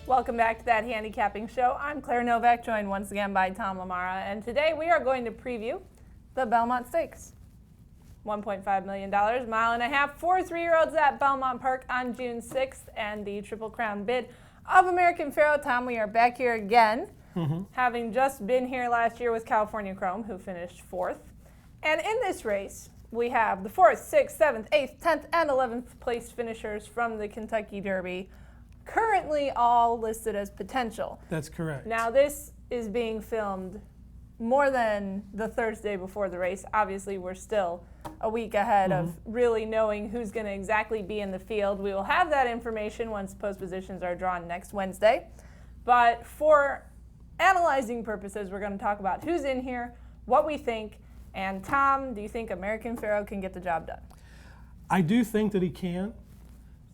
Welcome back to That Handicapping Show. I'm Claire Novak, joined once again by Tom LaMarra, and today we are going to preview the Belmont Stakes. $1.5 million, mile and a half for 3-year-olds at Belmont Park on June 6th, and the Triple Crown bid of American Pharoah. Tom, we are back here again, having just been here last year with California Chrome, who finished 4th. And in this race, we have the 4th, 6th, 7th, 8th, 10th, and 11th place finishers from the Kentucky Derby, currently all listed as potential. That's correct. Now, this is being filmed more than the Thursday before the race. Obviously, we're still a week ahead of really knowing who's going to exactly be in the field. We will have that information once post positions are drawn next Wednesday. But for analyzing purposes, we're going to talk about who's in here, what we think, and Tom, do you think American Pharoah can get the job done? I do think that he can,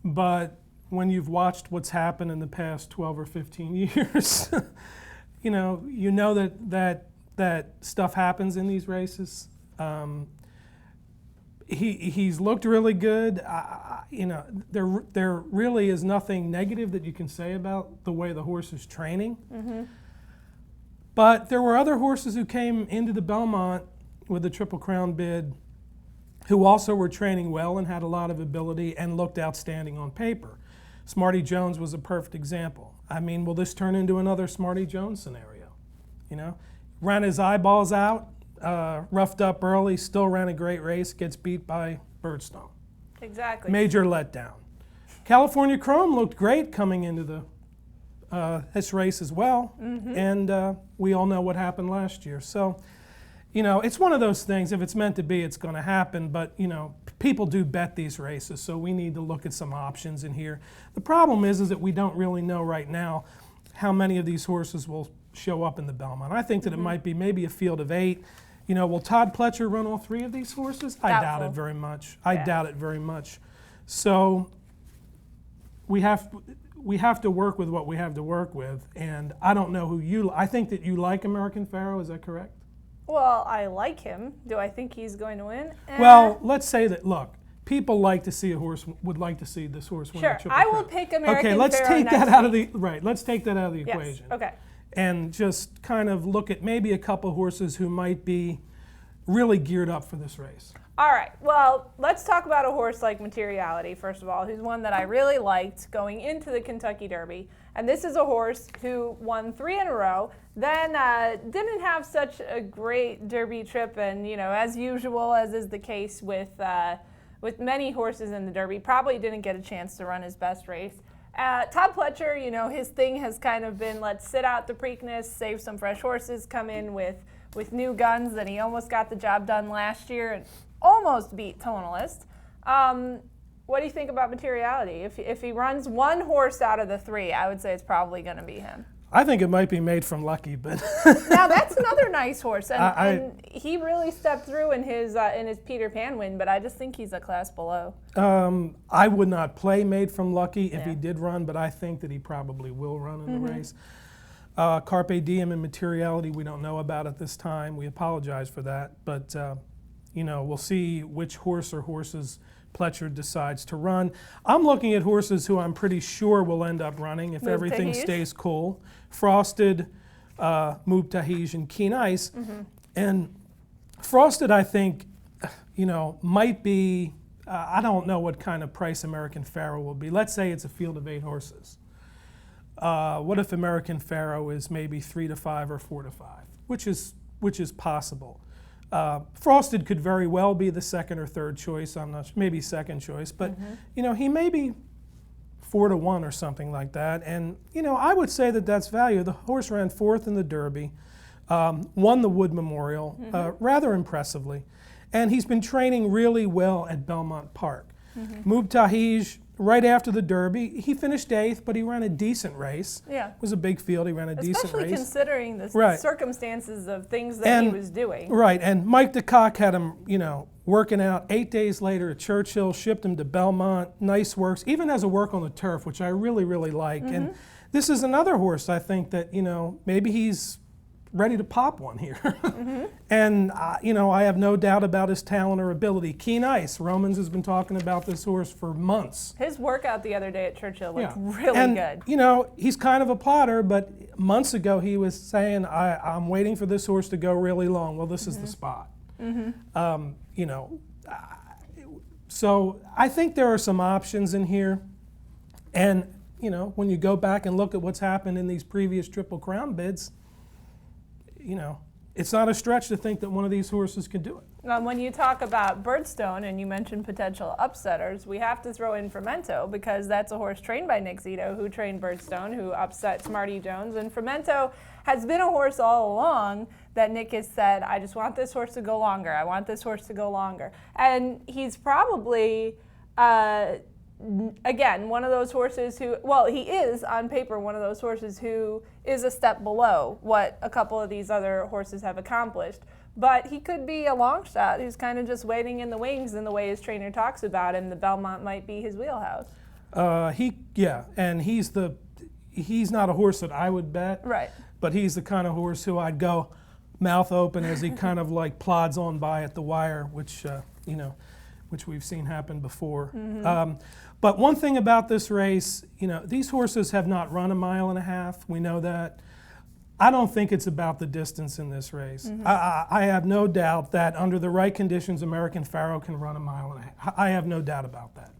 but when you've watched what's happened in the past 12 or 15 years, you know that stuff happens in these races. He's looked really good. There really is nothing negative that you can say about the way the horse is training. But there were other horses who came into the Belmont with the Triple Crown bid who also were training well and had a lot of ability and looked outstanding on paper. Smarty Jones was a perfect example. I mean, will this turn into another Smarty Jones scenario? You know, ran his eyeballs out, roughed up early, still ran a great race, gets beat by Birdstone. Exactly. Major letdown. California Chrome looked great coming into this race as well, and we all know what happened last year. So, you know, it's one of those things. If it's meant to be, it's going to happen. But, you know, people do bet these races, so we need to look at some options in here. The problem is that we don't really know right now how many of these horses will show up in the Belmont. I think that it might be maybe a field of 8. You know, will Todd Pletcher run all 3 of these horses? I doubt it very much. I doubt it very much. So we have to work with what we have to work with. And I don't know who you. I think that you like American Pharoah. Is that correct? Well, I like him. Do I think he's going to win? Well, let's say that, look, people like to see would like to see this horse win the Triple Crown. I will pick American Pharoah. Okay, let's take that out of the, let's take that out of the equation. Okay. And just kind of look at maybe a couple horses who might be really geared up for this race. All right, well, let's talk about a horse like Materiality, first of all, who's one that I really liked going into the Kentucky Derby. And this is a horse who won 3 in a row, then didn't have such a great Derby trip, and, you know, as usual, as is the case with many horses in the Derby, probably didn't get a chance to run his best race. Todd Pletcher, you know, his thing has kind of been, let's sit out the Preakness, save some fresh horses, come in with new guns, and he almost got the job done last year and almost beat Tonalist. What do you think about Materiality? If he runs one horse out of the 3, I would say it's probably going to be him. I think it might be Made from Lucky, but now that's another nice horse, and he really stepped through in his Peter Pan win. But I just think he's a class below. I would not play Made from Lucky if he did run, but I think that he probably will run in the race. Carpe Diem and Materiality, we don't know about at this time. We apologize for that, but you know, we'll see which horse or horses Pletcher decides to run. I'm looking at horses who I'm pretty sure will end up running if everything stays cool. Frosted, Mubtahij, and Keen Ice. And Frosted, I think, you know, might be, I don't know what kind of price American Pharoah will be. Let's say it's a field of 8 horses. What if American Pharoah is maybe 3 to 5 or 4 to 5, which is possible. Frosted could very well be the 2nd or 3rd choice. I'm not sure, maybe 2nd choice, but you know, he may be 4 to 1 or something like that. And you know, I would say that that's value. The horse ran 4th in the Derby, won the Wood Memorial rather impressively, and he's been training really well at Belmont Park. Mubtahij, right after the Derby, he finished 8th, but he ran a decent race. Yeah. It was a big field. He ran a decent race. Especially considering the circumstances of things that he was doing. Right, and Mike DeCock had him, you know, working out 8 days later at Churchill, shipped him to Belmont, nice works, even has a work on the turf, which I really, really like. And this is another horse, I think, that, you know, maybe he's ready to pop one here. And, you know, I have no doubt about his talent or ability. Keen Ice, Romans has been talking about this horse for months. His workout the other day at Churchill looked really good. You know, he's kind of a plotter, but months ago he was saying, I'm waiting for this horse to go really long. Well, this is the spot. You know, so I think there are some options in here. And, you know, when you go back and look at what's happened in these previous Triple Crown bids, you know, it's not a stretch to think that one of these horses can do it. When you talk about Birdstone and you mentioned potential upsetters, we have to throw in Fermento because that's a horse trained by Nick Zito, who trained Birdstone, who upset Smarty Jones. And Fermento has been a horse all along that Nick has said, I just want this horse to go longer. I want this horse to go longer. And he's probably, again, one of those horses who, well, he is on paper one of those horses who is a step below what a couple of these other horses have accomplished. But he could be a long shot who's kind of just waiting in the wings in the way his trainer talks about him. The Belmont might be his wheelhouse. And he's not a horse that I would bet. Right. But he's the kind of horse who I'd go mouth open as he kind of like plods on by at the wire, which, you know, which we've seen happen before. But one thing about this race, you know, these horses have not run 1.5 miles. We know that. I don't think it's about the distance in this race. I have no doubt that under the right conditions, American Pharoah can run 1.5 miles. I have no doubt about that.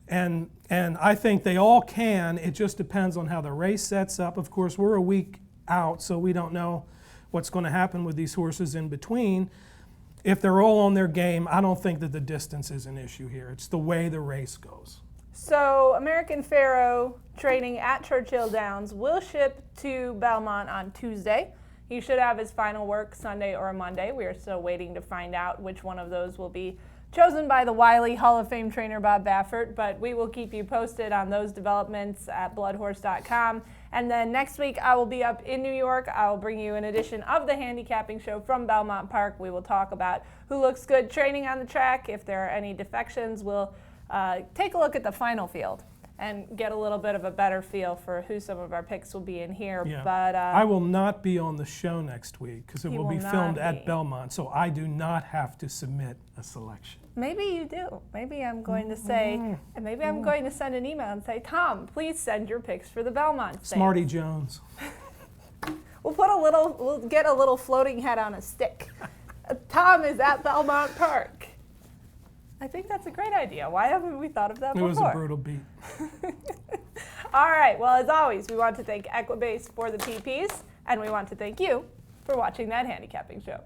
And I think they all can. It just depends on how the race sets up. Of course, we're a week out, so we don't know what's going to happen with these horses in between. If they're all on their game, I don't think that the distance is an issue here. It's the way the race goes. So American Pharoah training at Churchill Downs will ship to Belmont on Tuesday. He should have his final work Sunday or Monday. We are still waiting to find out which one of those will be chosen by the wily Hall of Fame trainer Bob Baffert, but we will keep you posted on those developments at bloodhorse.com. And then next week I will be up in New York. I will bring you an edition of the Handicapping Show from Belmont Park. We will talk about who looks good training on the track. If there are any defections, we'll take a look at the final field and get a little bit of a better feel for who some of our picks will be in here. Yeah. But I will not be on the show next week because it will be filmed not at be. Belmont, so I do not have to submit a selection. maybe you do. Maybe I'm going to say, and maybe I'm going to send an email and say, Tom, please send your picks for the Belmont Stakes. Smarty Jones. We'll get a little floating head on a stick. Tom is at Belmont Park. I think that's a great idea. Why haven't we thought of that before? It was a brutal beat. All right. Well, as always, we want to thank Equibase for the PPs, and we want to thank you for watching that handicapping show.